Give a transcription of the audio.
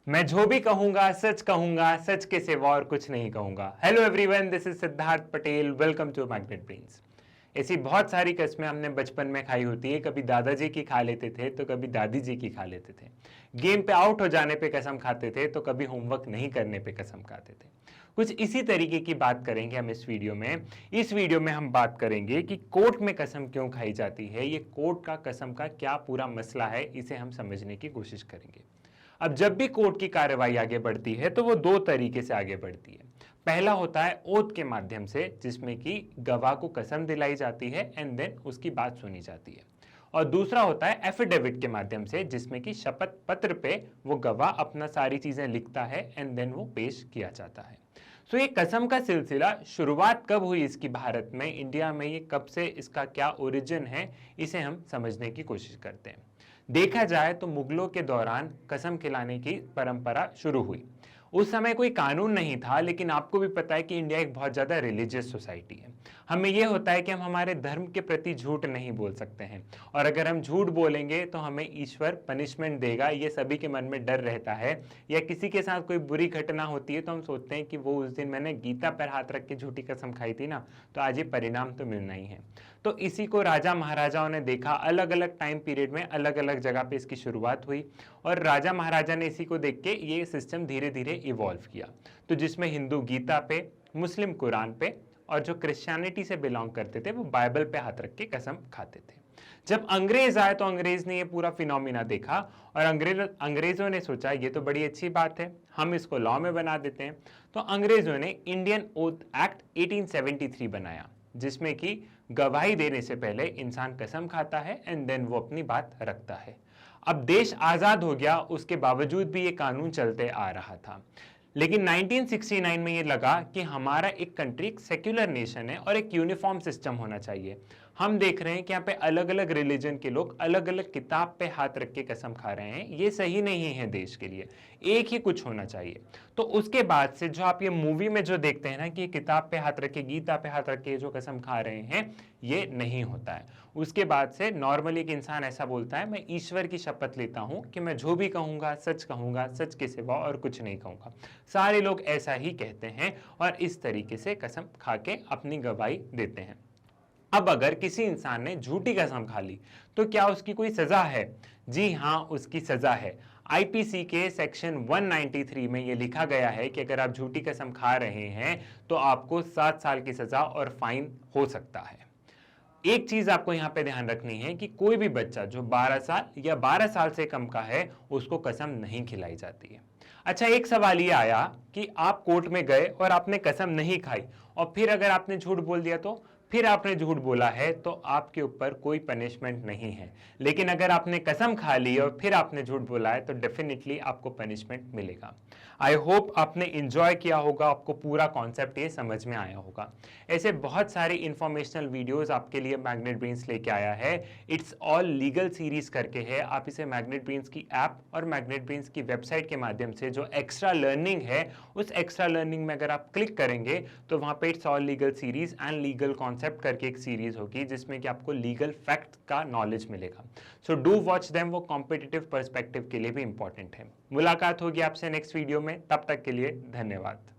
मैं जो भी कहूंगा सच के सिवा और कुछ नहीं कहूंगा। Hello everyone, this is Siddharth Patel. Welcome to Magnet Brains. ऐसी बहुत सारी कस्में हमने बचपन में खाई होती है। कभी दादाजी की खा लेते थे तो कभी दादी जी की खा लेते थे। गेम पे आउट हो जाने पे कसम खाते थे तो कभी होमवर्क नहीं करने पे कसम खाते थे। कुछ इसी तरीके की बात करेंगे हम इस वीडियो में। इस वीडियो में हम बात करेंगे कि कोर्ट में कसम क्यों खाई जाती है, ये कोर्ट का कसम का क्या पूरा मसला है, इसे हम समझने की कोशिश करेंगे। अब जब भी कोर्ट की कार्रवाई आगे बढ़ती है तो वो दो तरीके से आगे बढ़ती है। पहला होता है ओथ के माध्यम से, जिसमें कि गवाह को कसम दिलाई जाती है एंड देन उसकी बात सुनी जाती है। और दूसरा होता है एफिडेविट के माध्यम से, जिसमें कि शपथ पत्र पे वो गवाह अपना सारी चीजें लिखता है एंड देन वो पेश किया जाता है। सो ये कसम का सिलसिला शुरुआत कब हुई इसकी, भारत में, इंडिया में, ये कब से, इसका क्या ओरिजिन है, इसे हम समझने की कोशिश करते हैं। देखा जाए तो मुगलों के दौरान कसम खिलाने की परंपरा शुरू हुई। उस समय कोई कानून नहीं था, लेकिन आपको भी पता है कि इंडिया एक बहुत ज्यादा रिलीजियस सोसाइटी है। हमें यह होता है कि हम हमारे धर्म के प्रति झूठ नहीं बोल सकते हैं, और अगर हम झूठ बोलेंगे तो हमें ईश्वर पनिशमेंट देगा, ये सभी के मन में डर रहता है। या किसी के साथ कोई बुरी घटना होती है तो हम सोचते हैं कि वो उस दिन मैंने गीता पर हाथ रख के झूठी कसम खाई थी ना, तो आज ये परिणाम तो मिलना ही है। तो इसी को राजा महाराजाओं ने देखा, अलग अलग टाइम पीरियड में अलग अलग जगह पे इसकी शुरुआत हुई, और राजा महाराजा ने इसी को देख के ये सिस्टम धीरे धीरे इवॉल्व किया। तो जिसमें हिंदू गीता पे, मुस्लिम कुरान पे, और जो क्रिश्चियनिटी से बिलोंग करते थे वो बाइबल पे हाथ रख के कसम खाते थे। जब अंग्रेज आए तो अंग्रेज ने ये पूरा फिनोमिना देखा, और अंग्रेजों ने सोचा ये तो बड़ी अच्छी बात है, हम इसको लॉ में बना देते हैं। तो अंग्रेजों ने इंडियन ओथ एक्ट 1873 बनाया, जिसमें कि गवाही देने से पहले इंसान कसम खाता है एंड देन वो अपनी बात रखता है। अब देश आजाद हो गया, उसके बावजूद भी ये कानून चलते आ रहा था। लेकिन 1969 में ये लगा कि हमारा एक कंट्री एक सेक्युलर नेशन है और एक यूनिफॉर्म सिस्टम होना चाहिए। हम देख रहे हैं कि यहाँ पे अलग अलग रिलीजन के लोग अलग अलग किताब पे हाथ रख के कसम खा रहे हैं, ये सही नहीं है देश के लिए, एक ही कुछ होना चाहिए। तो उसके बाद से जो आप ये मूवी में जो देखते हैं ना कि किताब पे हाथ रख के, गीता पे हाथ रख के जो कसम खा रहे हैं, ये नहीं होता है। उसके बाद से नॉर्मली एक इंसान ऐसा बोलता है, मैं ईश्वर की शपथ लेता हूं कि मैं जो भी कहूंगा, सच के सिवा और कुछ नहीं कहूंगा। सारे लोग ऐसा ही कहते हैं और इस तरीके से कसम खा के अपनी गवाही देते हैं। अब अगर किसी इंसान ने झूठी कसम खा ली तो क्या उसकी कोई सजा है? जी हां, उसकी सजा है। आईपीसी के सेक्शन 193 में यह लिखा गया है कि अगर आप झूठी कसम खा रहे हैं तो आपको 7 साल की सजा और फाइन हो सकता है। एक चीज आपको यहां पे ध्यान रखनी है कि कोई भी बच्चा जो 12 साल या 12 साल से कम का है, उसको कसम नहीं खिलाई जाती है। अच्छा, एक सवाल ये आया कि आप कोर्ट में गए और आपने कसम नहीं खाई, और फिर अगर आपने झूठ बोल दिया तो फिर आपने झूठ बोला है तो आपके ऊपर कोई पनिशमेंट नहीं है। लेकिन अगर आपने कसम खा ली और फिर आपने झूठ बोला है तो डेफिनेटली आपको पनिशमेंट मिलेगा। आई होप आपने इंजॉय किया होगा, आपको पूरा कॉन्सेप्ट ये समझ में आया होगा। ऐसे बहुत सारी इंफॉर्मेशनल वीडियोस आपके लिए मैग्नेट ब्रेन्स लेके आया है। इट्स ऑल लीगल सीरीज करके है। आप इसे मैग्नेट ब्रेन्स की ऐप और मैग्नेट ब्रेन्स की वेबसाइट के माध्यम से जो एक्स्ट्रा लर्निंग है, उस एक्स्ट्रा लर्निंग में अगर आप क्लिक करेंगे तो वहां पे it's all legal series and legal concept करके एक सीरीज होगी, जिसमें कि आपको लीगल फैक्ट का नॉलेज मिलेगा। सो डू वॉच देम, वो कॉम्पिटिटिव पर्सपेक्टिव के लिए भी इंपॉर्टेंट है। मुलाकात होगी आपसे नेक्स्ट वीडियो में, तब तक के लिए धन्यवाद।